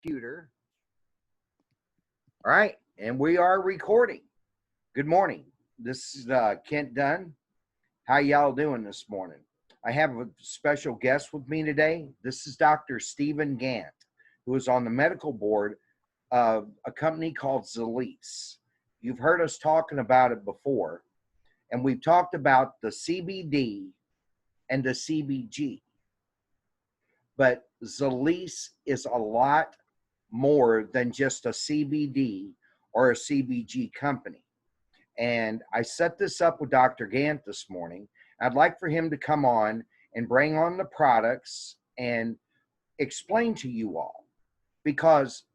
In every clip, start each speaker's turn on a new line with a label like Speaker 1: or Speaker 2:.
Speaker 1: Computer. All right, and we are recording. Good morning. This is Kent Dunn. How y'all doing this morning? I have a special guest with me today. This is Dr. Stephen Gant, who is on the medical board of a company called Zolease. You've heard us talking about it before, and we've talked about the CBD and the CBG. But Zolease is a lot more than just a CBD or a CBG company. And I set this up with Dr. Gant this morning. I'd like for him to come on and bring on the products and explain to you all, because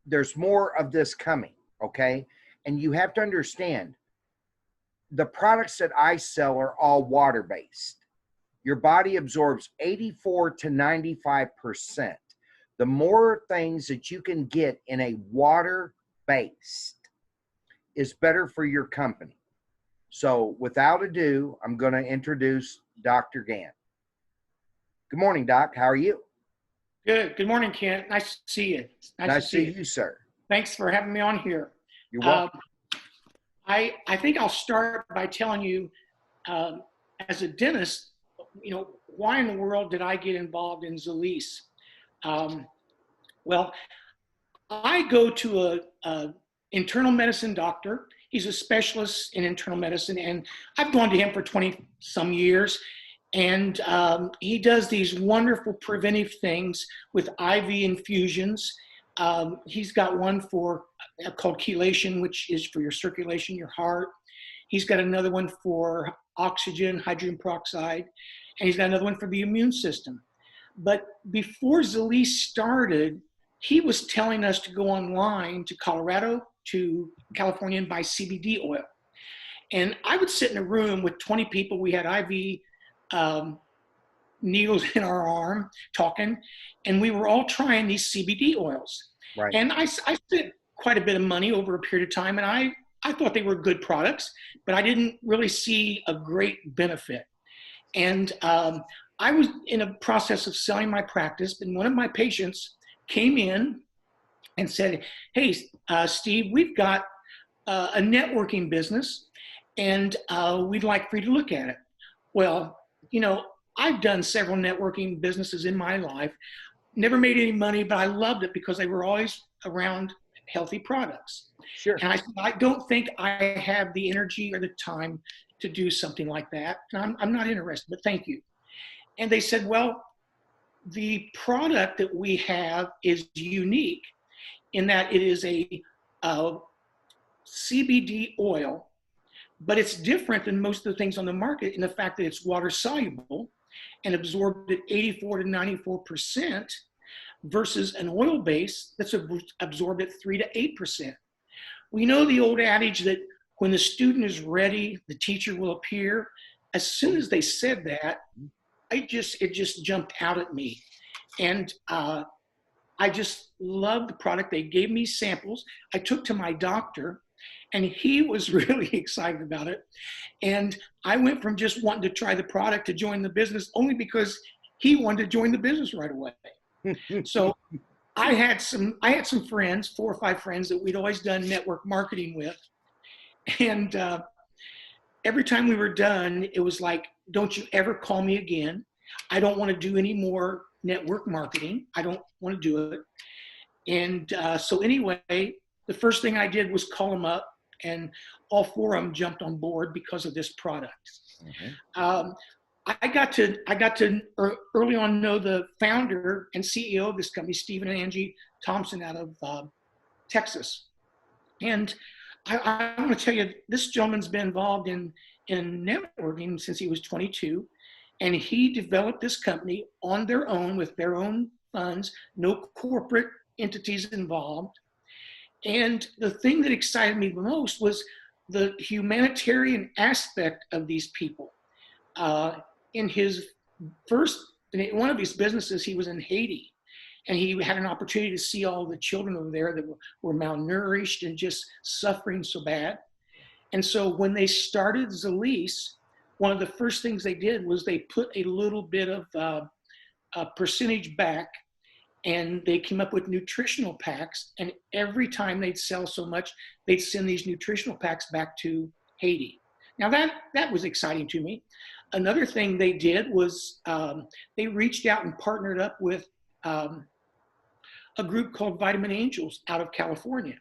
Speaker 1: there's more of this coming, okay? And you have to understand, the products that I sell are all water-based. Your body absorbs 84 to 95%. The more things that you can get in a water-based is better for your company. So without ado, I'm going to introduce Dr. Gant. Good morning, Doc. How are you?
Speaker 2: Good. Good morning, Kent. Nice to see you.
Speaker 1: Nice to see you, sir.
Speaker 2: Thanks for having me on here.
Speaker 1: You're welcome.
Speaker 2: I think I'll start by telling you, as a dentist, why in the world did I get involved in Zolease? Well, I go to a internal medicine doctor. He's a specialist in internal medicine, and I've gone to him for 20 some years. And he does these wonderful preventive things with IV infusions. He's got one for called chelation, which is for your circulation, your heart. He's got another one for oxygen, hydrogen peroxide, and he's got another one for the immune system. But before Zolease started, he was telling us to go online to Colorado, to California, and buy CBD oil. And I would sit in a room with 20 people. We had IV needles in our arm talking, and we were all trying these CBD oils.
Speaker 1: Right.
Speaker 2: And I spent quite a bit of money over a period of time, and I thought they were good products, but I didn't really see a great benefit. And I was in a process of selling my practice, and one of my patients came in and said, "Hey, Steve, we've got a networking business, and we'd like for you to look at it." Well, I've done several networking businesses in my life, never made any money, but I loved it because they were always around healthy products.
Speaker 1: Sure.
Speaker 2: And I said, I don't think I have the energy or the time to do something like that. And I'm not interested, but thank you. And they said, well, the product that we have is unique in that it is a CBD oil, but it's different than most of the things on the market in the fact that it's water soluble and absorbed at 84 to 94% versus an oil base that's absorbed at 3 to 8%. We know the old adage that when the student is ready, the teacher will appear. As soon as they said that, it just jumped out at me. And I just loved the product. They gave me samples. I took to my doctor, and he was really excited about it. And I went from just wanting to try the product to join the business only because he wanted to join the business right away. So I had some friends, 4 or 5 friends that we'd always done network marketing with. And every time we were done, it was like, don't you ever call me again. I don't want to do any more network marketing. I don't want to do it. And so anyway, the first thing I did was call them up, and all 4 of them jumped on board because of this product. Mm-hmm. I got to early on know the founder and CEO of this company, Stephen and Angie Thompson, out of Texas. And I want to tell you, this gentleman's been involved in networking since he was 22, and he developed this company on their own with their own funds, no corporate entities involved. And the thing that excited me the most was the humanitarian aspect of these people. In one of his businesses, he was in Haiti, and he had an opportunity to see all the children over there that were malnourished and just suffering so bad. And so when they started Zolease, one of the first things they did was they put a little bit of a percentage back and they came up with nutritional packs. And every time they'd sell so much, they'd send these nutritional packs back to Haiti. Now that was exciting to me. Another thing they did was they reached out and partnered up with a group called Vitamin Angels out of California.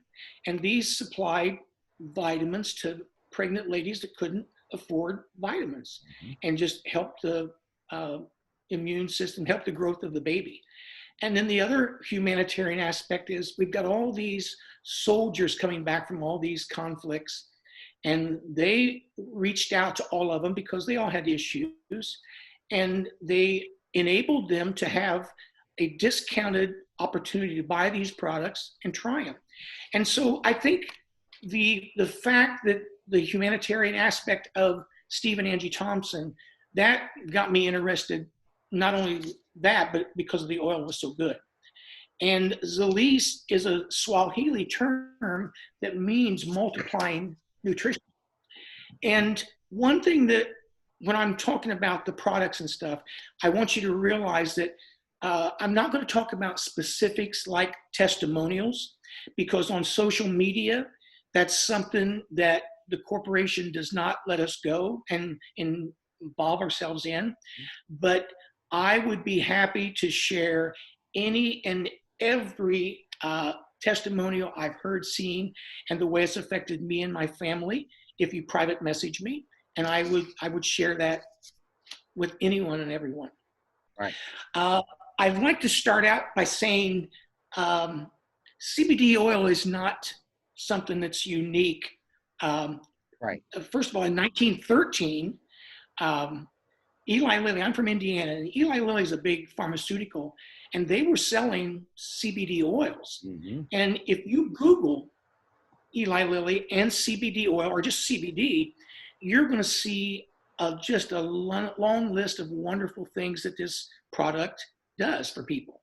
Speaker 2: And these supplied vitamins to pregnant ladies that couldn't afford vitamins, and just helped the immune system, help the growth of the baby. And then the other humanitarian aspect is we've got all these soldiers coming back from all these conflicts, and they reached out to all of them because they all had issues, and they enabled them to have a discounted opportunity to buy these products and try them. And so I think the fact that the humanitarian aspect of Steve and Angie Thompson, that got me interested, not only that, but because the oil was so good. And Zalis is a Swahili term that means multiplying nutrition. And one thing that, when I'm talking about the products and stuff, I want you to realize that I'm not going to talk about specifics like testimonials, because on social media, that's something that the corporation does not let us go and involve ourselves in. But I would be happy to share any and every testimonial I've heard, seen, and the way it's affected me and my family if you private message me. And I would share that with anyone and everyone.
Speaker 1: Right.
Speaker 2: I'd like to start out by saying CBD oil is not something that's unique.
Speaker 1: Right.
Speaker 2: First of all, in 1913, Eli Lilly, I'm from Indiana, and Eli Lilly is a big pharmaceutical, and they were selling CBD oils.
Speaker 1: Mm-hmm.
Speaker 2: And if you Google Eli Lilly and CBD oil, or just CBD, you're going to see just a long list of wonderful things that this product does for people.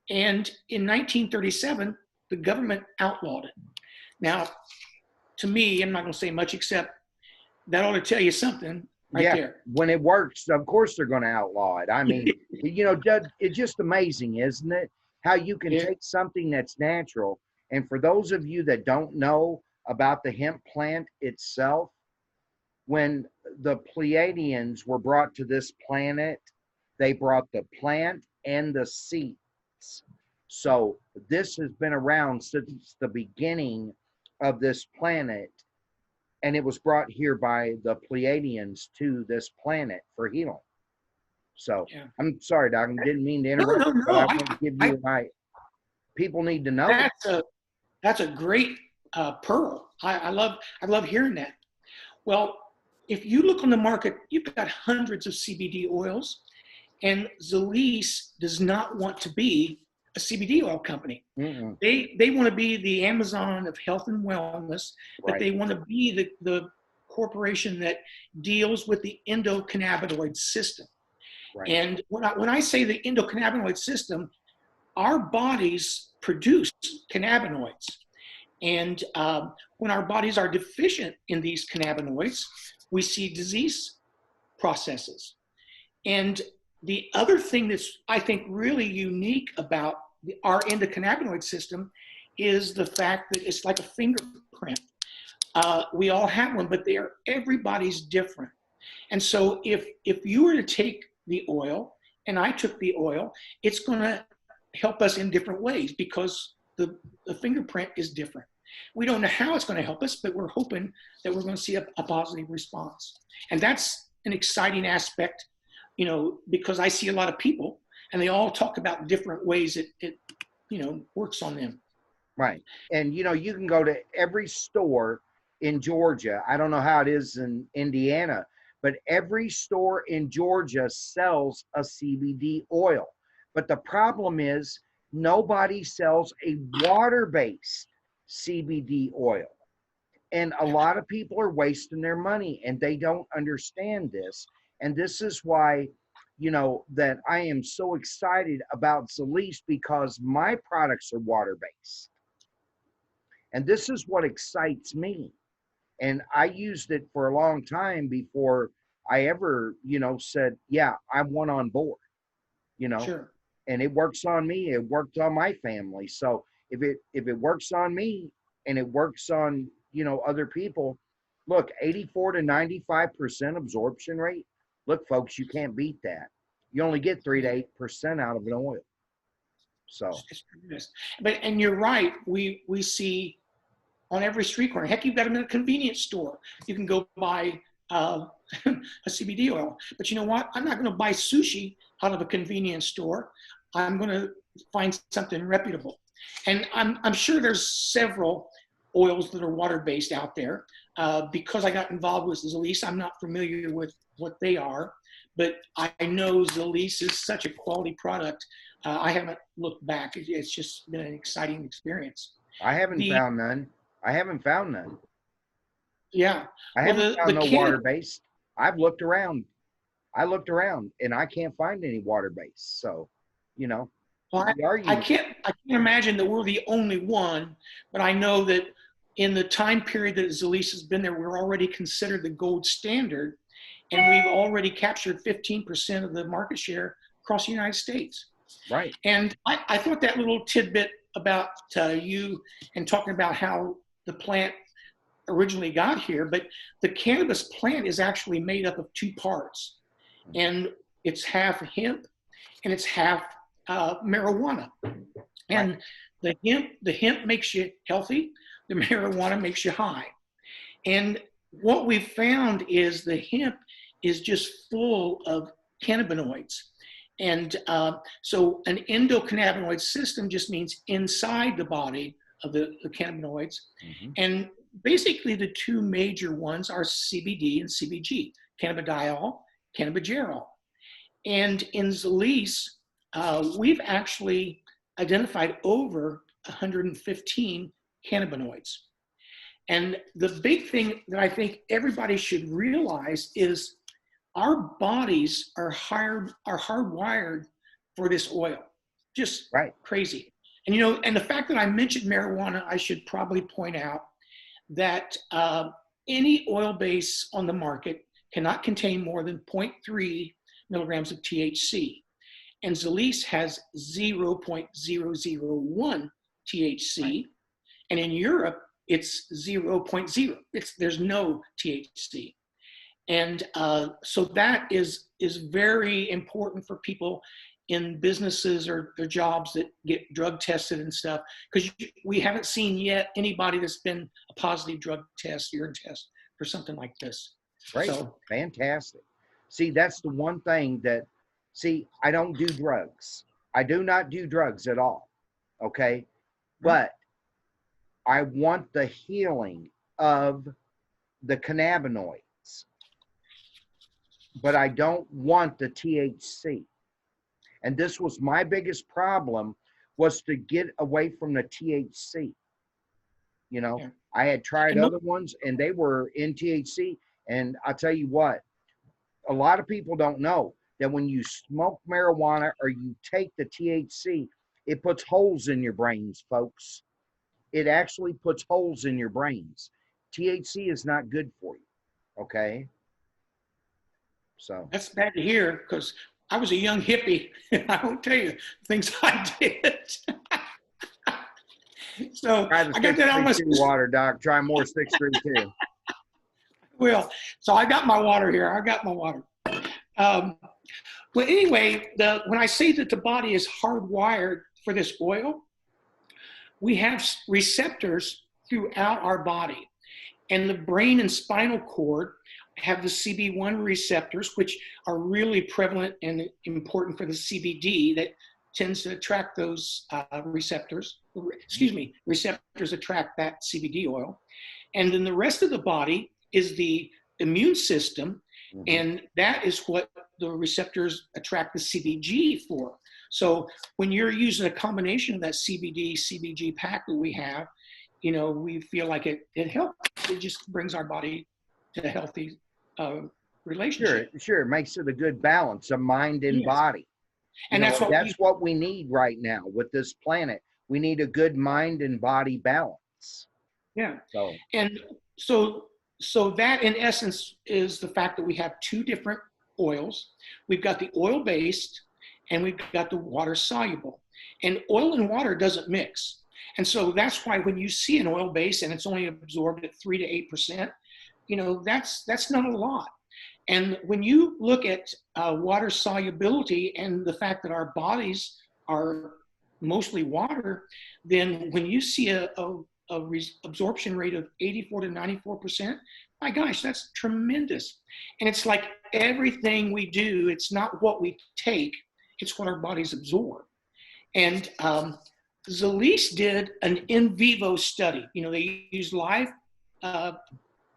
Speaker 2: And in 1937, the government outlawed it. Now, to me, I'm not going to say much except that ought to tell you something right there.
Speaker 1: When it works, of course they're going to outlaw it. I mean, it's just amazing, isn't it? How you can take something that's natural. And for those of you that don't know about the hemp plant itself, when the Pleiadians were brought to this planet, they brought the plant and the seeds. So this has been around since the beginning of this planet, and it was brought here by the Pleiadians to this planet for healing. So I'm sorry, Doc, I didn't mean to interrupt.
Speaker 2: No.
Speaker 1: But I want to give you people need to know.
Speaker 2: That's a great pearl. I love hearing that. Well, if you look on the market, you've got hundreds of CBD oils, and Zalis does not want to be a CBD oil company.
Speaker 1: Mm-mm.
Speaker 2: They want to be the Amazon of health and wellness, but they want to be the corporation that deals with the endocannabinoid system. Right. And when I say the endocannabinoid system, our bodies produce cannabinoids. And when our bodies are deficient in these cannabinoids, we see disease processes. And the other thing that's, I think, really unique about our endocannabinoid system is the fact that it's like a fingerprint. We all have one, but everybody's different. And so if you were to take the oil and I took the oil, it's going to help us in different ways because the fingerprint is different. We don't know how it's going to help us, but we're hoping that we're going to see a positive response. And that's an exciting aspect, because I see a lot of people and they all talk about different ways it works on them.
Speaker 1: Right. And, you can go to every store in Georgia. I don't know how it is in Indiana, but every store in Georgia sells a CBD oil. But the problem is nobody sells a water-based CBD oil. And a lot of people are wasting their money and they don't understand this. And this is why, that I am so excited about Zalis, because my products are water-based. And this is what excites me. And I used it for a long time before I ever, said, yeah, I want on board,
Speaker 2: Sure.
Speaker 1: and it works on me. It worked on my family. So if it works on me and it works on, other people, look, 84 to 95% absorption rate. Look, folks, you can't beat that. You only get 3 to 8% out of an oil. So
Speaker 2: It's tremendous. And you're right. We see on every street corner. Heck, you've got them in a convenience store. You can go buy a CBD oil. But you know what? I'm not going to buy sushi out of a convenience store. I'm going to find something reputable. And I'm sure there's several oils that are water-based out there. Because I got involved with Zalease, I'm not familiar with what they are. But I know Zalease is such a quality product. I haven't looked back. It's just been an exciting experience.
Speaker 1: I haven't found none.
Speaker 2: Yeah.
Speaker 1: I haven't found no water-based. I've looked around. And I can't find any water-based. So,
Speaker 2: well, I can't imagine that we're the only one, but I know that in the time period that Zalease has been there, we're already considered the gold standard, and we've already captured 15% of the market share across the United States.
Speaker 1: Right.
Speaker 2: And I thought that little tidbit about you and talking about how the plant originally got here, but the cannabis plant is actually made up of two parts, and it's half hemp and it's half marijuana. And the hemp makes you healthy, the marijuana makes you high. And what we've found is the hemp is just full of cannabinoids. And so an endocannabinoid system just means inside the body of the cannabinoids. Mm-hmm. And basically the two major ones are CBD and CBG, cannabidiol, cannabigerol. And in Zalease, we've actually identified over 115 cannabinoids. And the big thing that I think everybody should realize is our bodies are hardwired for this oil. Just crazy. And and the fact that I mentioned marijuana, I should probably point out that any oil base on the market cannot contain more than 0.3 milligrams of THC. And Zalease has 0.001 THC. Right. And in Europe, it's 0.0. There's no THC. And so that is very important for people in businesses or their jobs that get drug tested and stuff, because we haven't seen yet anybody that's been a positive drug test, urine test for something like this.
Speaker 1: Right. So, fantastic. See, that's the one thing that, I don't do drugs. I do not do drugs at all. Okay. But I want the healing of the cannabinoids. But I don't want the THC. And this was my biggest problem, was to get away from the THC. I had tried other ones and they were in THC. And I'll tell you what, a lot of people don't know that when you smoke marijuana or you take the THC, it puts holes in your brains, folks. It actually puts holes in your brains. THC is not good for you. Okay. So
Speaker 2: that's bad to hear, because I was a young hippie. I won't tell you things I did. So I got that on my
Speaker 1: water, Doc. Try more 632.
Speaker 2: Well, so I got my water here. I got my water. Well, anyway, when I say that the body is hardwired for this oil, we have receptors throughout our body, and the brain and spinal cord have the CB1 receptors, which are really prevalent and important for the CBD that tends to attract those receptors. Receptors attract that CBD oil. And then the rest of the body is the immune system, and that is what the receptors attract the CBG for. So when you're using a combination of that CBD, CBG pack that we have, we feel like it helps. It just brings our body to a healthy relationship.
Speaker 1: Sure. It makes it a good balance of mind and body.
Speaker 2: And that's
Speaker 1: what we need right now with this planet. We need a good mind and body balance.
Speaker 2: Yeah. So that in essence is the fact that we have two different oils. We've got the oil-based, and we've got the water soluble. And oil and water doesn't mix. And so that's why when you see an oil base and it's only absorbed at 3 to 8%, that's not a lot. And when you look at water solubility and the fact that our bodies are mostly water, then when you see a absorption rate of 84 to 94%, my gosh, that's tremendous. And it's like everything we do, it's not what we take, it's what our bodies absorb. And Zalise did an in vivo study. They used live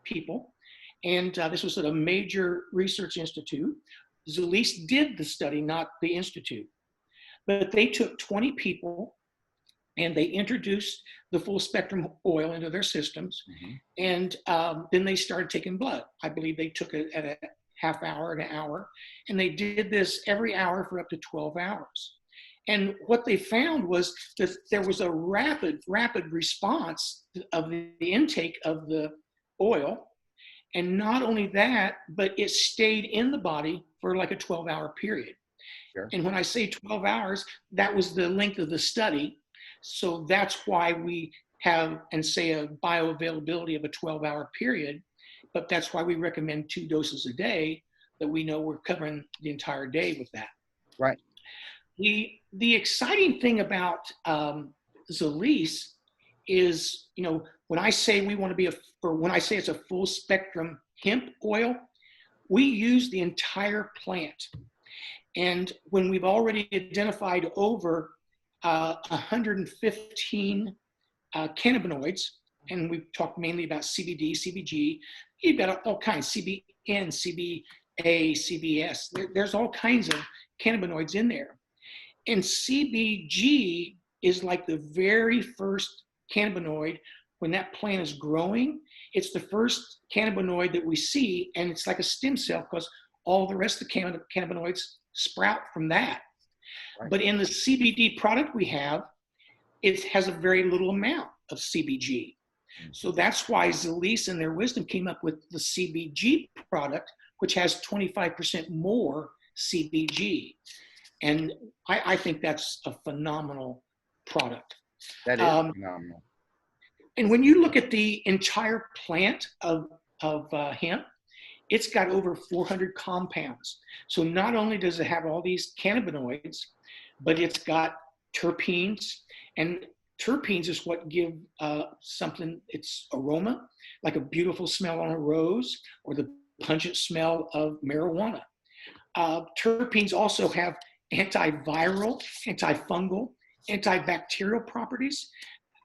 Speaker 2: people, and this was at a major research institute. Zalise did the study, not the institute. But they took 20 people and they introduced the full spectrum oil into their systems. Mm-hmm. And then they started taking blood. I believe they took it at a half hour, an hour, and they did this every hour for up to 12 hours. And what they found was that there was a rapid response of the intake of the oil. And not only that, but it stayed in the body for like a 12-hour period. Sure. And when I say 12 hours, that was the length of the study. So that's why we have and say a bioavailability of a 12-hour period. But that's why we recommend 2 doses a day, that we know we're covering the entire day with that.
Speaker 1: Right.
Speaker 2: The exciting thing about Zalise is, when I say we want to be when I say it's a full spectrum hemp oil, we use the entire plant. And when we've already identified over 115 cannabinoids, and we've talked mainly about CBD, CBG, you've got all kinds, CBN, CBA, CBS. There's all kinds of cannabinoids in there. And CBG is like the very first cannabinoid when that plant is growing. It's the first cannabinoid that we see, and it's like a stem cell because all the rest of the cannabinoids sprout from that. Right. But in the CBD product we have, it has a very little amount of CBG. So that's why Zalise in their wisdom came up with the CBG product, which has 25% more CBG. And I think that's a phenomenal product.
Speaker 1: That is phenomenal.
Speaker 2: And when you look at the entire plant of hemp, it's got over 400 compounds. So not only does it have all these cannabinoids, but it's got terpenes. And terpenes is what give something its aroma, like a beautiful smell on a rose or the pungent smell of marijuana. Terpenes also have antiviral, antifungal, antibacterial properties.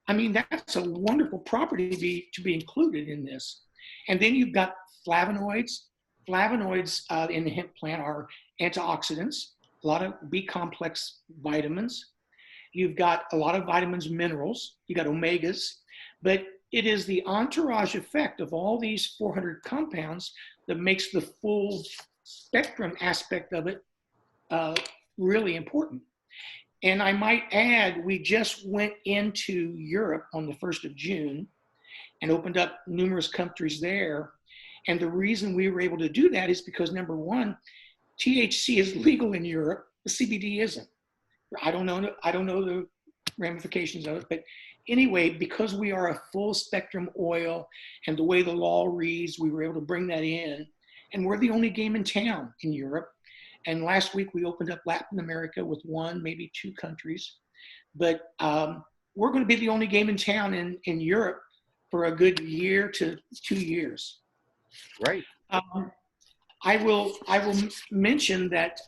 Speaker 2: I mean, that's a wonderful property to be included in this. And then you've got flavonoids. Flavonoids in the hemp plant are antioxidants, a lot of B-complex vitamins. You've got a lot of vitamins, minerals. You got omegas. But it is the entourage effect of all these 400 compounds that makes the full spectrum aspect of it really important. And I might add, we just went into Europe on the 1st of June and opened up numerous countries there. And the reason we were able to do that is because, number one, THC is legal in Europe, the CBD isn't. I don't know the ramifications of it, but anyway, because we are a full spectrum oil and the way the law reads, we were able to bring that in. And we're the only game in town in Europe. And last week we opened up Latin America with 1, maybe 2 countries. But we're going to be the only game in town in Europe for a good year to 2 years.
Speaker 1: Right.
Speaker 2: I will mention that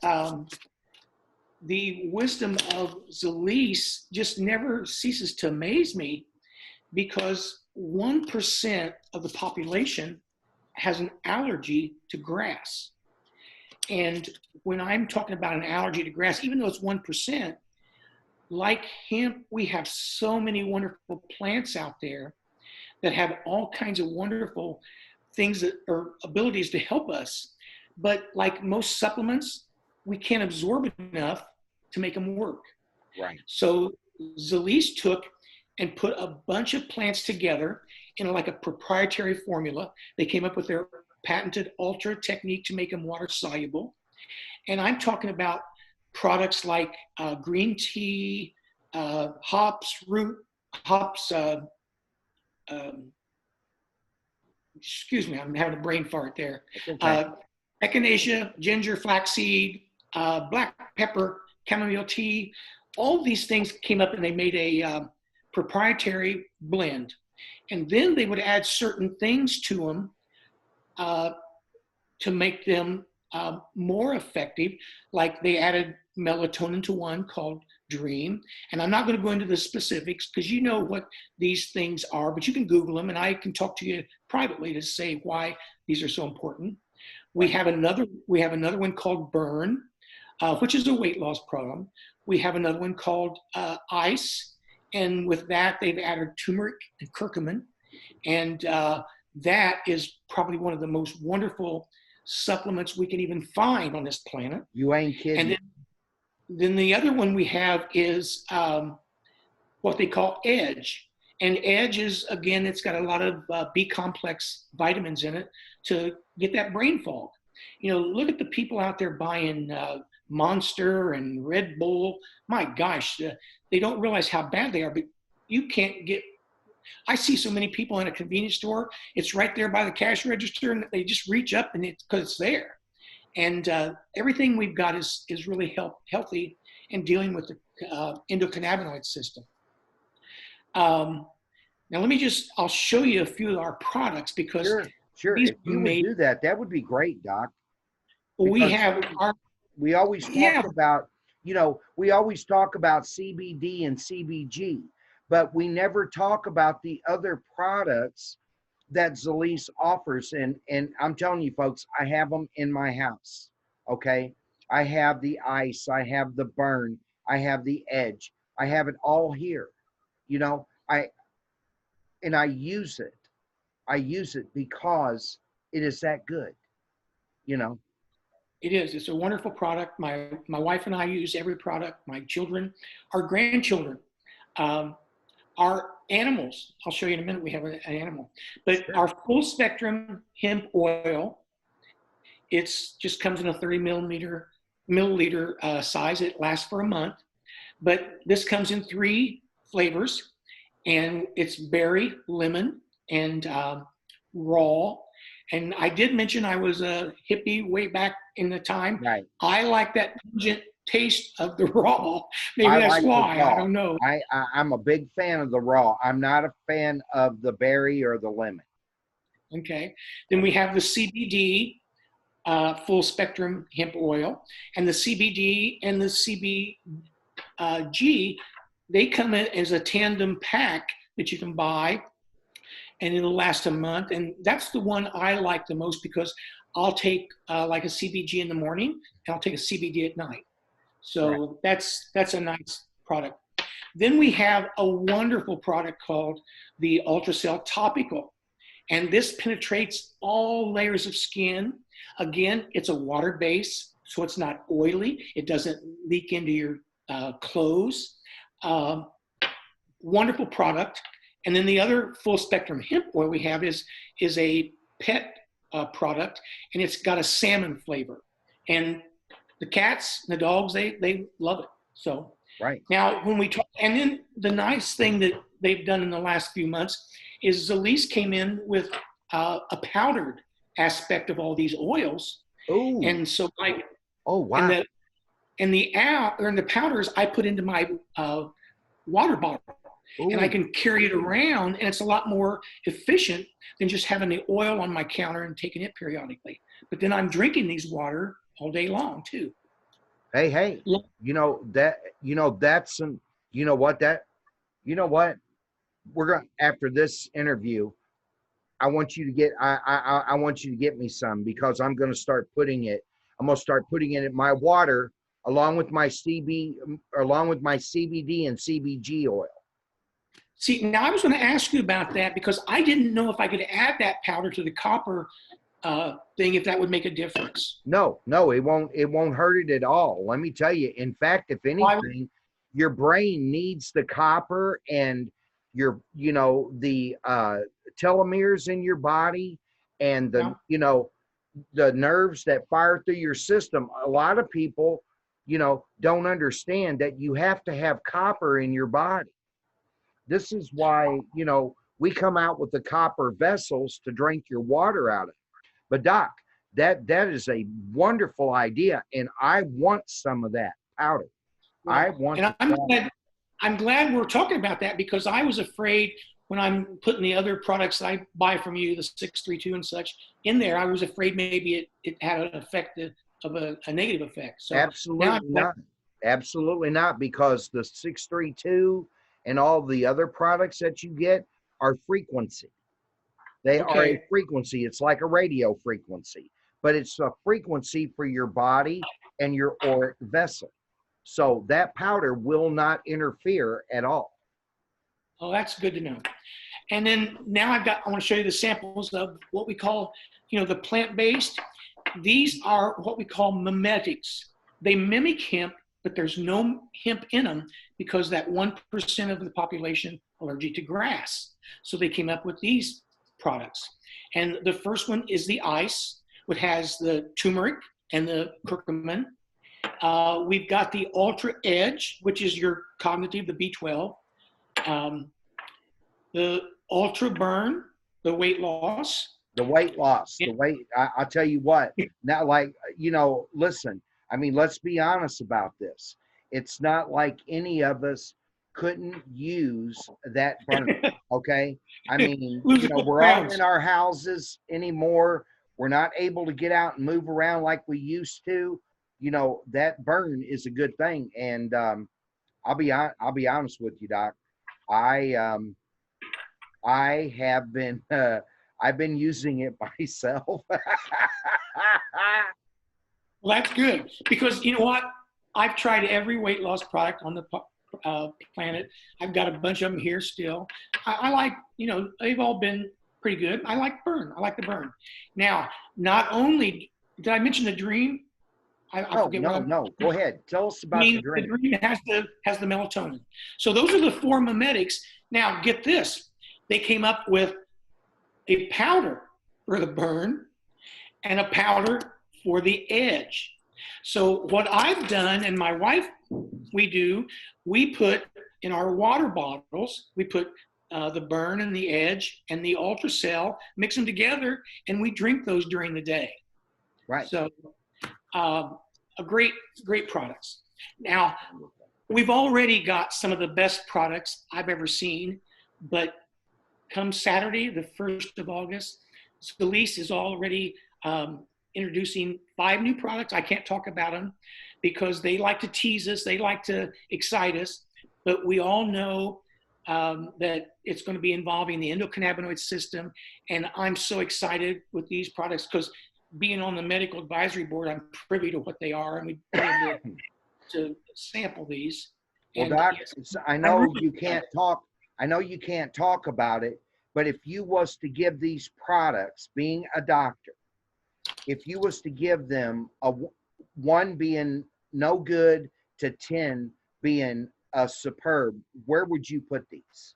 Speaker 2: the wisdom of Zalise just never ceases to amaze me, because 1% of the population has an allergy to grass. And when I'm talking about an allergy to grass, even though it's 1%, like hemp, we have so many wonderful plants out there that have all kinds of wonderful things that are abilities to help us. But like most supplements, we can't absorb enough to make them work.
Speaker 1: Right.
Speaker 2: So Zalise took and put a bunch of plants together in like a proprietary formula. They came up with their patented Ultra technique to make them water soluble. And I'm talking about products like green tea, hops, hops, um, excuse me, I'm having a brain fart there.
Speaker 1: Okay.
Speaker 2: Echinacea, ginger, flaxseed, black pepper, chamomile tea. All of these things came up and they made a proprietary blend. And then they would add certain things to them uh, to make them more effective. Like they added melatonin to one called Dream. And I'm not going to go into the specifics because you know what these things are, but you can Google them and I can talk to you privately to say why these are so important. We have another one called Burn, which is a weight loss program. We have another one called Ice, and with that they've added turmeric and curcumin, and that is probably one of the most wonderful supplements we can even find on this planet.
Speaker 1: You ain't kidding.
Speaker 2: And then the other one we have is what they call Edge. And Edge is, again, it's got a lot of B complex vitamins in it to get that brain fog. You know, look at the people out there buying Monster and Red Bull. My gosh, they don't realize how bad they are, but you can't get, I see so many people in a convenience store, it's right there by the cash register and they just reach up and it's because it's there. And everything we've got is really healthy in dealing with the endocannabinoid system. Now I'll show you a few of our products because
Speaker 1: sure. If you would do that, that would be great, Doc.
Speaker 2: We have
Speaker 1: we always talk about, you know, we always talk about CBD and CBG, but we never talk about the other products that Zolysse offers. And I'm telling you folks, I have them in my house. Okay. I have the Ice, I have the Burn, I have the Edge, I have it all here. You know, I use it. I use it because it is that good, you know.
Speaker 2: It is. It's a wonderful product. My wife and I use every product. My children, our grandchildren, our animals. I'll show you in a minute. We have an animal, but our full spectrum hemp oil. It's just comes in a 30 milliliter size. It lasts for a month, but this comes in 3 flavors, and it's berry, lemon, and raw. And I did mention I was a hippie way back in the time.
Speaker 1: Right.
Speaker 2: I like that pungent taste of the raw. Maybe that's why. I don't know.
Speaker 1: I'm a big fan of the raw. I'm not a fan of the berry or the lemon.
Speaker 2: Okay. Then we have the CBD full spectrum hemp oil, and the CBD and the CBG, they come in as a tandem pack that you can buy, and it'll last a month. And that's the one I like the most because I'll take like a CBG in the morning and I'll take a CBD at night. So that's a nice product. Then we have a wonderful product called the Ultracell Topical. And this penetrates all layers of skin. Again, it's a water base, so it's not oily. It doesn't leak into your clothes. Wonderful product. And then the other full spectrum hemp oil we have is a pet product, and it's got a salmon flavor. And the cats, the dogs, they love it. So now when we talk, and then the nice thing that they've done in the last few months is Zolysse came in with a powdered aspect of all these oils.
Speaker 1: Oh.
Speaker 2: And so like,
Speaker 1: oh wow.
Speaker 2: And the powders I put into my water bottle. Ooh. And I can carry it around, and it's a lot more efficient than just having the oil on my counter and taking it periodically. But then I'm drinking these water all day long too.
Speaker 1: Hey, you know what, we're going to, after this interview, I want you to get, I want you to get me some, because I'm going to start putting it in my water along with my CBD and CBG oil.
Speaker 2: See, now I was going to ask you about that because I didn't know if I could add that powder to the copper thing, if that would make a difference.
Speaker 1: No, it won't hurt it at all. Let me tell you. In fact, if anything, your brain needs the copper, and the telomeres in your body, and the nerves that fire through your system. A lot of people don't understand that you have to have copper in your body. This is why, we come out with the copper vessels to drink your water out of. But Doc, that is a wonderful idea, and I want some of that powder. I want.
Speaker 2: And I'm glad we're talking about that, because I was afraid when I'm putting the other products that I buy from you, the 632 and such, in there, I was afraid maybe it had an effect of a negative effect. So
Speaker 1: absolutely not. Absolutely not, because the 632 and all the other products that you get are frequency. They are a frequency. It's like a radio frequency, but it's a frequency for your body and your auric vessel. So that powder will not interfere at all.
Speaker 2: Oh, that's good to know. And then now I want to show you the samples of what we call, the plant-based. These are what we call mimetics. They mimic hemp, but there's no hemp in them, because that 1% of the population allergic to grass. So they came up with these products. And the first one is the ice, which has the turmeric and the curcumin. We've got the Ultra Edge, which is your cognitive, the B12. The Ultra Burn, the weight loss.
Speaker 1: The weight loss, I'll tell you what, now, listen, let's be honest about this. It's not like any of us couldn't use that burn, okay? We're all in our houses anymore. We're not able to get out and move around like we used to. That burn is a good thing. And I'll be honest with you, Doc. I have been I've been using it myself.
Speaker 2: Well, that's good, because you know what? I've tried every weight loss product on the planet. I've got a bunch of them here still. I like, they've all been pretty good. I like the burn. Now, not only did I mention the Dream?
Speaker 1: No. Go ahead. Tell us about the Dream.
Speaker 2: The Dream has the melatonin. So those are the 4 mimetics. Now, get this. They came up with a powder for the burn and a powder for the edge. So what I've done, and my wife, we put in our water bottles, we put the burn and the edge and the Ultracell, mix them together, and we drink those during the day.
Speaker 1: Right.
Speaker 2: So a great products. Now, we've already got some of the best products I've ever seen, but come Saturday, the 1st of August, Scalise is already introducing 5 new products. I can't talk about them because they like to tease us. They like to excite us. But we all know that it's going to be involving the endocannabinoid system. And I'm so excited with these products because being on the medical advisory board, I'm privy to what they are. And we've been able to sample these.
Speaker 1: Well, Doc, I know you can't talk. I know you can't talk about it, but if you was to give these products, being a doctor, if you was to give them a 1 being no good to 10 being a superb, where would you put these?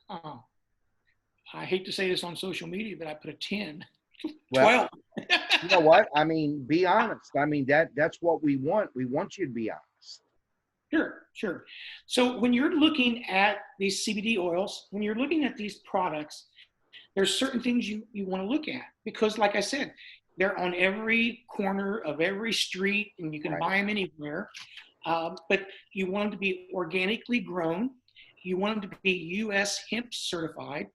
Speaker 2: I hate to say this on social media, but I put a 10.
Speaker 1: Well,
Speaker 2: 12.
Speaker 1: You know what? Be honest. That's what we want. We want you to be honest.
Speaker 2: Sure. So when you're looking at these CBD oils, when you're looking at these products, there's certain things you want to look at because, like I said, they're on every corner of every street and you can buy them anywhere. But you want them to be organically grown. You want them to be U.S. hemp certified.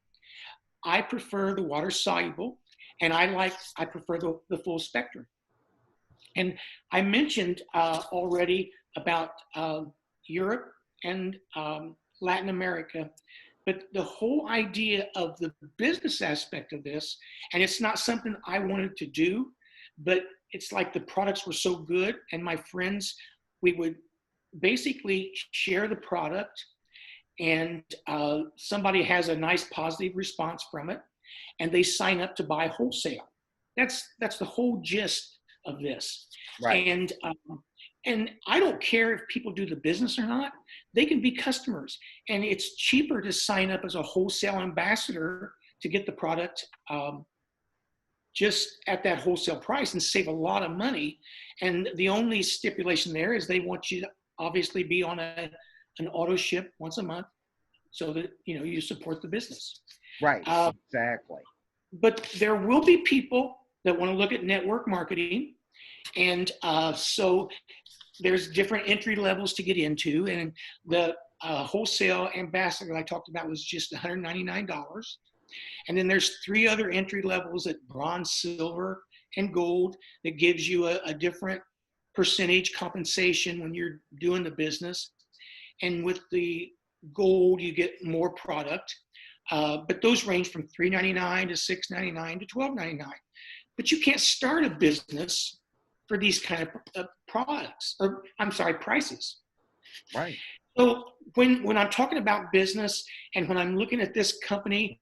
Speaker 2: I prefer the water soluble, and I prefer the full spectrum. And I mentioned already about Europe and Latin America, but the whole idea of the business aspect of this, and it's not something I wanted to do, but it's like the products were so good, and my friends, we would basically share the product, and somebody has a nice positive response from it, and they sign up to buy wholesale. That's the whole gist of this.
Speaker 1: Right.
Speaker 2: And I don't care if people do the business or not. They can be customers. And it's cheaper to sign up as a wholesale ambassador to get the product just at that wholesale price and save a lot of money. And the only stipulation there is they want you to obviously be on an auto ship once a month so that, you support the business.
Speaker 1: Right. Exactly.
Speaker 2: But there will be people that want to look at network marketing. And so there's different entry levels to get into. And the wholesale ambassador I talked about was just $199. And then there's 3 other entry levels at bronze, silver, and gold that gives you a different percentage compensation when you're doing the business. And with the gold, you get more product. But those range from $399 to $699 to $1299. But you can't start a business for these kind of products, or I'm sorry, prices.
Speaker 1: Right.
Speaker 2: So when I'm talking about business and when I'm looking at this company,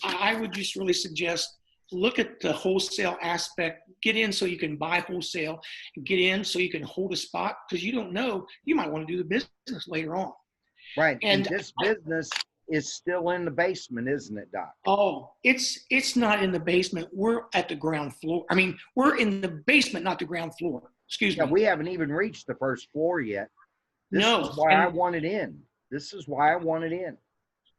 Speaker 2: I would just really suggest look at the wholesale aspect. Get in so you can buy wholesale. Get in so you can hold a spot, because you don't know, you might want to do the business later on.
Speaker 1: Right. And this business is still in the basement, isn't it, Doc?
Speaker 2: Oh, it's not in the basement. We're at the ground floor. I mean, we're in the basement, not the ground floor. Excuse me.
Speaker 1: We haven't even reached the first floor yet. This is why I wanted in. This is why I wanted in.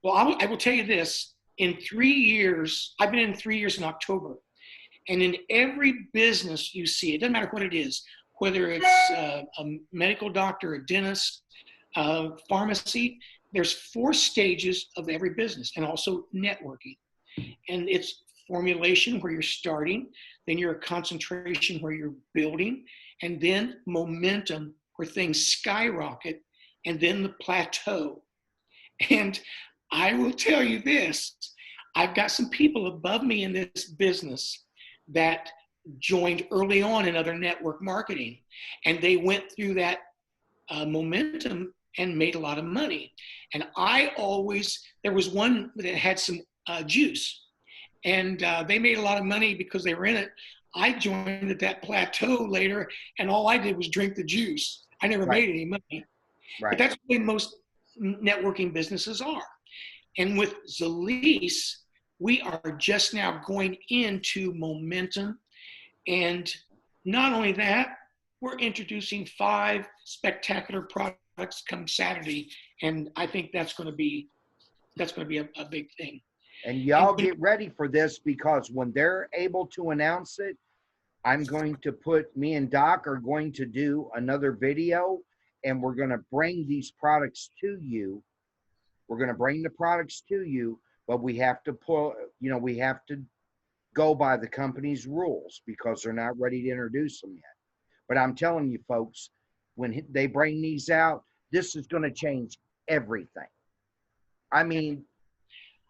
Speaker 2: Well, I will tell you this. In 3 years, I've been in 3 years in October. And in every business you see, it doesn't matter what it is, whether it's a medical doctor, a dentist, pharmacy, there's 4 stages of every business, and also networking. And it's formulation, where you're starting, then your concentration, where you're building, and then momentum, where things skyrocket, and then the plateau. And I will tell you this, I've got some people above me in this business that joined early on in other network marketing, and they went through that momentum and made a lot of money. And there was one that had some juice, and they made a lot of money because they were in it. I joined at that plateau later, and all I did was drink the juice. I never made any money. Right. But that's the way most networking businesses are. And with Zalease, we are just now going into momentum. And not only that, we're introducing 5 spectacular products come Saturday. And I think that's going to be a big thing.
Speaker 1: And y'all get ready for this, because when they're able to announce it, me and Doc are going to do another video, and we're going to bring these products to you. We're going to bring the products to you, but we have to we have to go by the company's rules, because they're not ready to introduce them yet. But I'm telling you, folks, when they bring these out, this is going to change everything. I mean,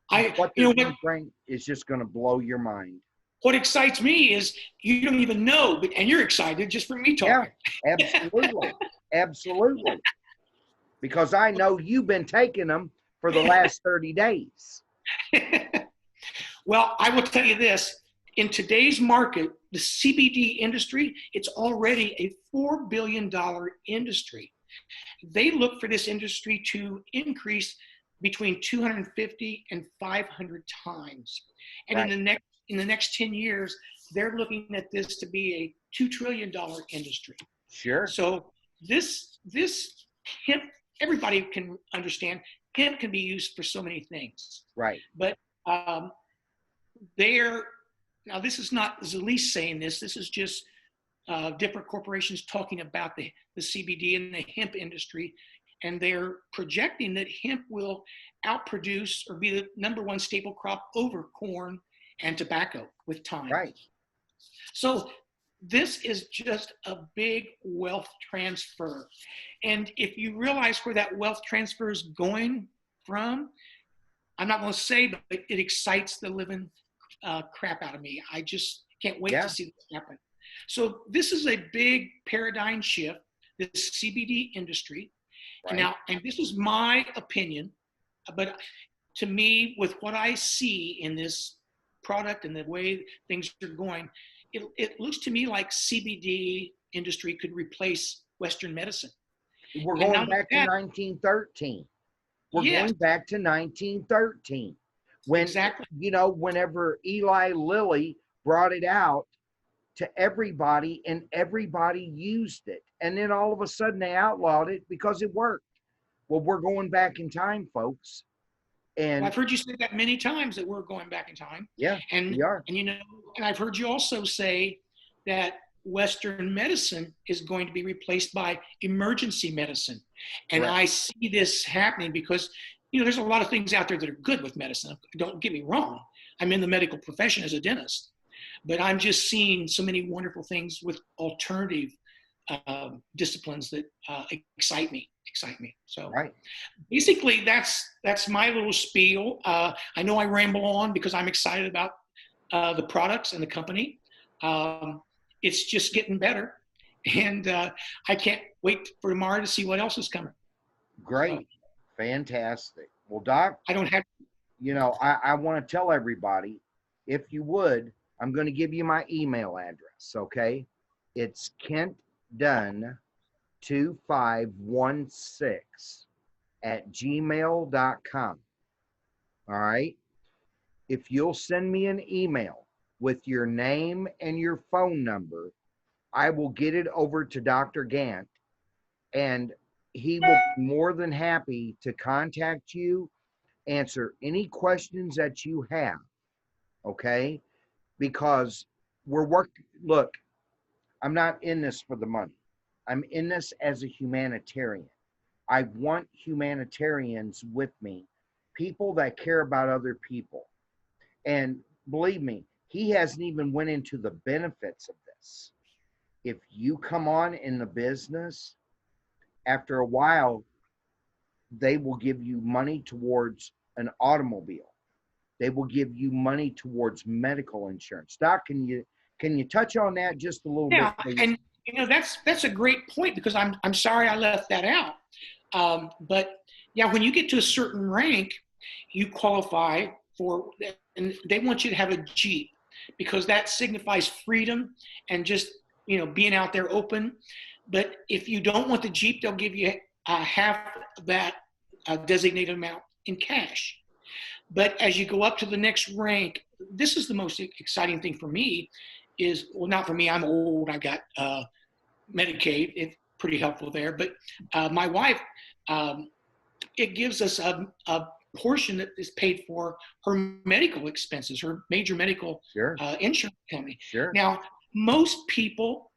Speaker 1: what they're going to bring is just going to blow your mind.
Speaker 2: What excites me is you don't even know, and you're excited just for me talking.
Speaker 1: Yeah, absolutely. Absolutely. Because I know you've been taking them for the last 30 days.
Speaker 2: Well, I will tell you this. In today's market, the CBD industry, it's already a $4 billion industry. They look for this industry to increase between 250 and 500 times. And right. in the next 10 years, they're looking at this to be a $2 trillion industry.
Speaker 1: Sure.
Speaker 2: So this hemp, everybody can understand, hemp can be used for so many things.
Speaker 1: Right.
Speaker 2: But now this is not Zalease saying this. This is just different corporations talking about the CBD and the hemp industry. And they're projecting that hemp will outproduce or be the #1 staple crop over corn and tobacco with time.
Speaker 1: Right.
Speaker 2: So this is just a big wealth transfer. And if you realize where that wealth transfer is going from, I'm not going to say, but it excites the living crap out of me. I just can't wait to see this happen. So this is a big paradigm shift, this CBD industry. Right. And this is my opinion, but to me, with what I see in this product and the way things are going, it looks to me like CBD industry could replace Western medicine.
Speaker 1: We're going back to 1913. We're going back to 1913. When,
Speaker 2: exactly.
Speaker 1: Whenever Eli Lilly brought it out to everybody, and everybody used it. And then all of a sudden they outlawed it because it worked. Well, we're going back in time, folks.
Speaker 2: Well,
Speaker 1: And
Speaker 2: I've heard you say that many times that we're going back in time.
Speaker 1: yeah,
Speaker 2: And
Speaker 1: we are.
Speaker 2: and you know, and I've heard you also say that Western medicine is going to be replaced by emergency medicine. And
Speaker 1: Correct.
Speaker 2: I see this happening because, you know, there's a lot of things out there that are good with medicine. Don't get me wrong. I'm in the medical profession as a dentist, but I'm just seeing so many wonderful things with alternative disciplines that excite me. So
Speaker 1: Right.
Speaker 2: basically, that's my little spiel. I know I ramble on because I'm excited about the products and the company. It's just getting better, and I can't wait for tomorrow to see what else is coming.
Speaker 1: Great.
Speaker 2: So,
Speaker 1: Fantastic. Well, Doc,
Speaker 2: I don't have.
Speaker 1: I want to tell everybody, if you would, I'm going to give you my email address. Okay. It's Kent Dunn 2516 at gmail.com. All right. If you'll send me an email with your name and your phone number, I will get it over to Dr. Gant, and he will be more than happy to contact you, answer any questions that you have. Okay. Because we're working. Look, I'm not in this for the money. I'm in this as a humanitarian. I want humanitarians with me, people that care about other people. And believe me, he hasn't even went into the benefits of this. If you come on in the business, after a while, they will give you money towards an automobile. They will give you money towards medical insurance. Doc, can you touch on that just a little bit,
Speaker 2: Yeah,
Speaker 1: please?
Speaker 2: and you know that's a great point because I'm sorry I left that out. But yeah, when you get to a certain rank, you qualify for, and they want you to have a Jeep because that signifies freedom and just, you know, being out there open. But if you don't want the Jeep, they'll give you half that designated amount in cash. But as you go up to the next rank, this is the most exciting thing for me. Is, well, not for me. I'm old. I've got Medicaid. It's pretty helpful there. But my wife, it gives us a portion that is paid for her medical expenses, her major medical
Speaker 1: Sure.
Speaker 2: insurance company.
Speaker 1: Sure.
Speaker 2: Now, most people,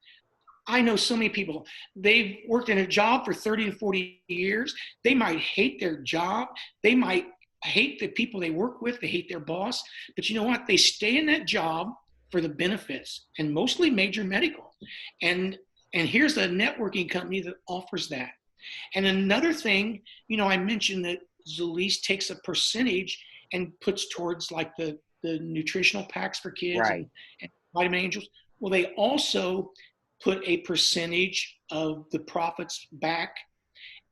Speaker 2: I know so many people, they've worked in a job for 30 to 40 years. They might hate their job. They might hate the people they work with. They hate their boss. But you know what? They stay in that job for the benefits, and mostly major medical. And here's a networking company that offers that. And another thing, you know, I mentioned that Zulise takes a percentage and puts towards like the nutritional packs for kids,
Speaker 1: Right.
Speaker 2: and Vitamin Angels. Well, they also put a percentage of the profits back,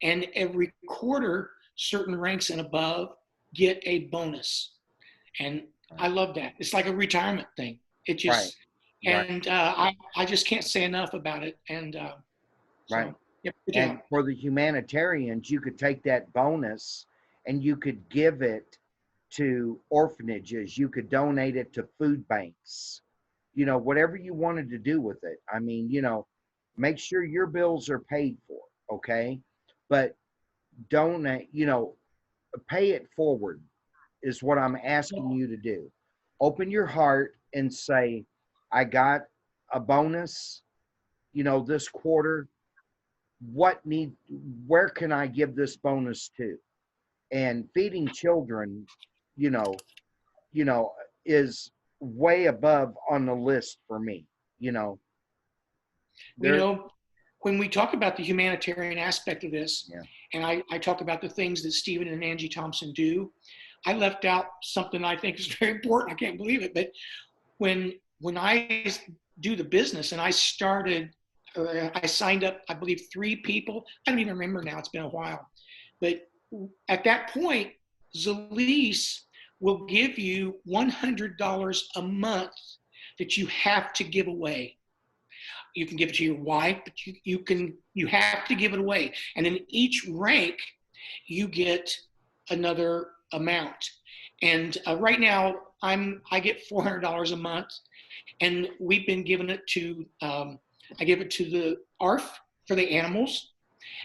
Speaker 2: and every quarter, certain ranks and above get a bonus. And I love that. It's like a retirement thing. It just,
Speaker 1: Right.
Speaker 2: and I just can't say enough about it. And
Speaker 1: Right.
Speaker 2: so, yep, good
Speaker 1: And
Speaker 2: job.
Speaker 1: for the humanitarians, you could take that bonus and you could give it to orphanages. You could donate it to food banks, whatever you wanted to do with it. I mean, make sure your bills are paid for, okay? But donate, pay it forward is what I'm asking you to do. Open your heart and say, I got a bonus, this quarter. Where can I give this bonus to? And feeding children, you know, is way above on the list for me.
Speaker 2: You
Speaker 1: There,
Speaker 2: know, when we talk about the humanitarian aspect of this,
Speaker 1: yeah,
Speaker 2: and I talk about the things that Stephen and Angie Thompson do, I left out something I think is very important. I can't believe it, but when I do the business and I started, I signed up, I believe 3 people. I don't even remember now. It's been a while, but at that point, Zulise will give you $100 a month that you have to give away. You can give it to your wife, but you have to give it away. And in each rank, you get another amount. And right now, I get $400 a month, and we've been giving it to, I give it to the ARF for the animals,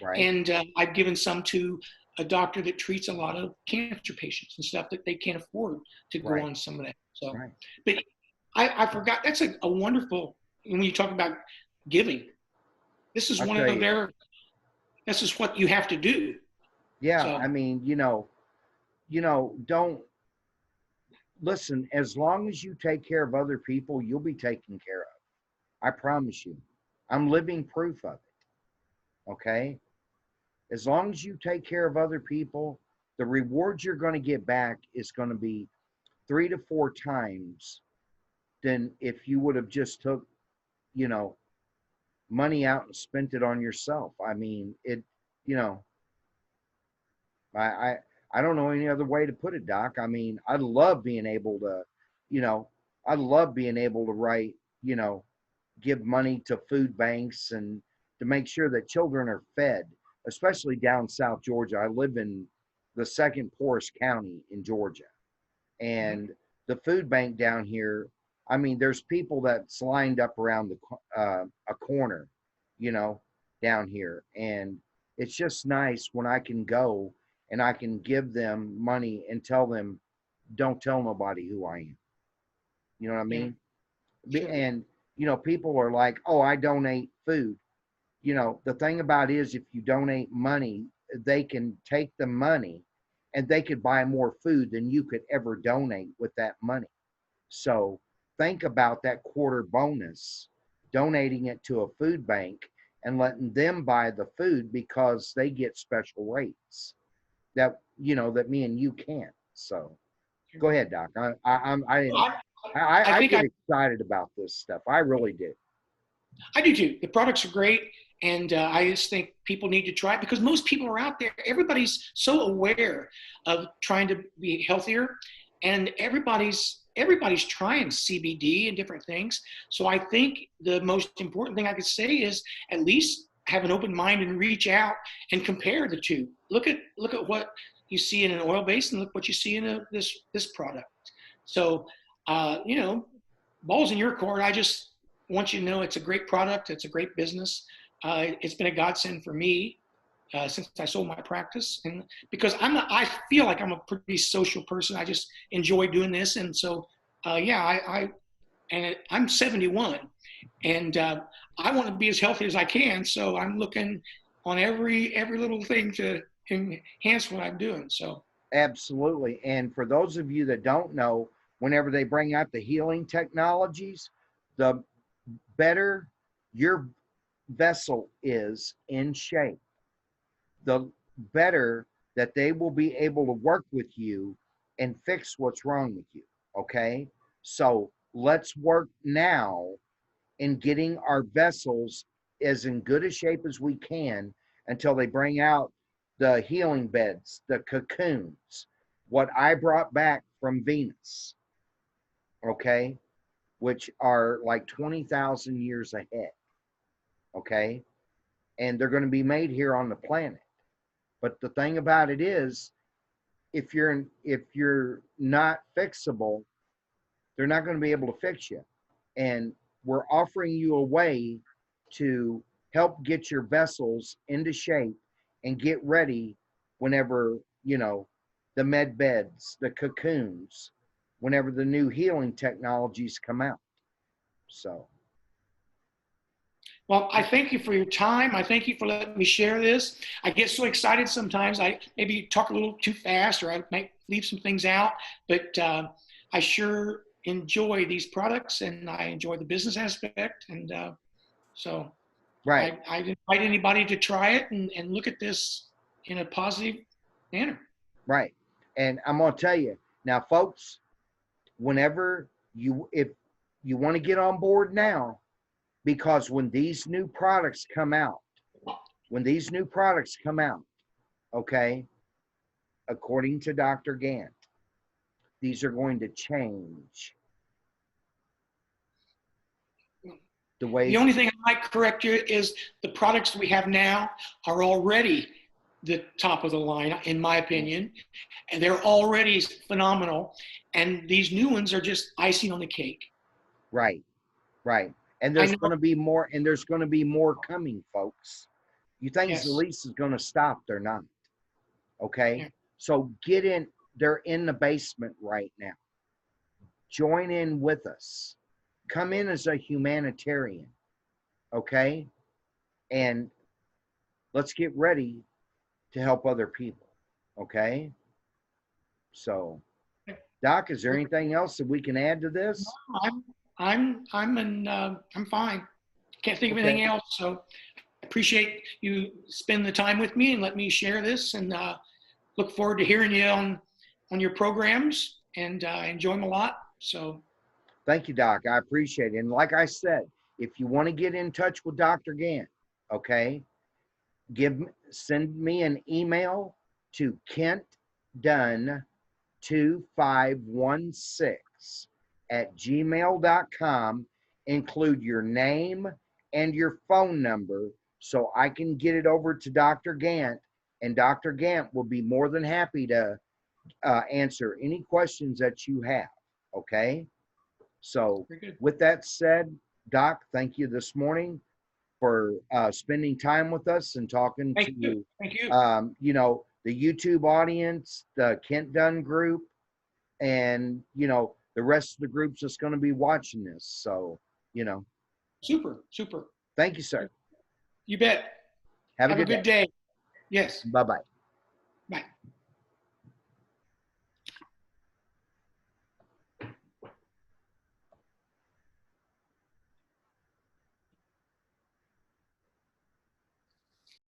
Speaker 1: Right.
Speaker 2: and I've given some to a doctor that treats a lot of cancer patients and stuff that they can't afford to go
Speaker 1: Right.
Speaker 2: on some of that. So,
Speaker 1: Right.
Speaker 2: but I forgot, that's a wonderful, when you talk about giving, this is
Speaker 1: I'll
Speaker 2: one
Speaker 1: tell
Speaker 2: of
Speaker 1: you.
Speaker 2: their, this is what you have to do.
Speaker 1: Yeah.
Speaker 2: So,
Speaker 1: I mean, don't listen. As long as you take care of other people, you'll be taken care of. I promise you. I'm living proof of it. Okay. As long as you take care of other people, the reward you're going to get back is going to be 3 to 4 times than if you would have just took, you know, money out and spent it on yourself. I mean, you know, I, I, I don't know any other way to put it, Doc. I mean, I love being able to, you know, I love being able to write, you know, give money to food banks and to make sure that children are fed, especially down South Georgia. I live in the second poorest county in Georgia. And the food bank down here, I mean, there's people that's lined up around a corner, you know, down here. And it's just nice when I can go and I can give them money and tell them, don't tell nobody who I am. You know what I
Speaker 2: yeah,
Speaker 1: mean?
Speaker 2: sure.
Speaker 1: And, people are like, oh, I donate food. The thing about it is if you donate money, they can take the money and they could buy more food than you could ever donate with that money. So think about that quarter bonus, donating it to a food bank and letting them buy the food because they get special rates that me and you can't. So go ahead, Doc.
Speaker 2: Well, I
Speaker 1: I
Speaker 2: think
Speaker 1: get excited about this stuff. I really did.
Speaker 2: I do too. The products are great, and I just think people need to try it because most people are out there. Everybody's so aware of trying to be healthier, and everybody's trying CBD and different things. So I think the most important thing I could say is at least have an open mind and reach out and compare the two. Look at what you see in an oil base and look what you see in this product. So balls in your court. I just want you to know it's a great product. It's a great business. It's been a godsend for me since I sold my practice, and because I feel like I'm a pretty social person. I just enjoy doing this, and so I'm 71, and I want to be as healthy as I can. So I'm looking on every little thing to enhance what I'm doing. So
Speaker 1: Absolutely. And for those of you that don't know, whenever they bring out the healing technologies, the better your vessel is in shape, the better that they will be able to work with you and fix what's wrong with you. Okay. So let's work now in getting our vessels as in good a shape as we can until they bring out the healing beds, the cocoons, what I brought back from Venus, okay, which are like 20,000 years ahead, okay, and they're going to be made here on the planet. But the thing about it is, if you're not fixable, they're not going to be able to fix you. And we're offering you a way to help get your vessels into shape and get ready whenever, the med beds, the cocoons, whenever the new healing technologies come out. So,
Speaker 2: well, I thank you for your time. I thank you for letting me share this. I get so excited sometimes. I maybe talk a little too fast or I might leave some things out, but I sure enjoy these products and I enjoy the business aspect. And so
Speaker 1: right,
Speaker 2: I invite anybody to try it and look at this in a positive manner.
Speaker 1: right. And I'm going to tell you now, folks, if you want to get on board now, because when these new products come out, okay, according to Dr. Gant, these are going to change the way.
Speaker 2: The only thing I might correct you is the products we have now are already the top of the line, in my opinion, and they're already phenomenal. And these new ones are just icing on the cake.
Speaker 1: Right. Right. And
Speaker 2: I
Speaker 1: there's
Speaker 2: know.
Speaker 1: going to be more, and there's going to be more coming, folks. You think the
Speaker 2: Yes.
Speaker 1: lease is going to stop? They're not. Okay.
Speaker 2: Yeah.
Speaker 1: So get in. They're in the basement right now. Join in with us. Come in as a humanitarian. Okay. And let's get ready to help other people. Okay. So, Doc, is there anything else that we can add to this?
Speaker 2: I'm fine. Can't think of
Speaker 1: Okay.
Speaker 2: anything else. So appreciate you spend the time with me and let me share this, and look forward to hearing you on your programs, and enjoy them a lot. So
Speaker 1: Thank you, Doc. I appreciate it. And like I said, if you want to get in touch with Dr. Gant, okay, send me an email to kentdunn2516 @gmail.com. Include your name and your phone number so I can get it over to Dr. Gant, and Dr. Gant will be more than happy to answer any questions that you have. Okay. So,
Speaker 2: very good.
Speaker 1: with that said, Doc, thank you this morning for spending time with us and talking
Speaker 2: Thank you.
Speaker 1: to,
Speaker 2: Thank you.
Speaker 1: the YouTube audience, the Kent Dunn group, and, the rest of the groups that's going to be watching this. So,
Speaker 2: Super. Super.
Speaker 1: thank you, sir.
Speaker 2: You bet.
Speaker 1: Have a
Speaker 2: Have a
Speaker 1: good
Speaker 2: good
Speaker 1: day.
Speaker 2: day. Yes.
Speaker 1: Bye bye.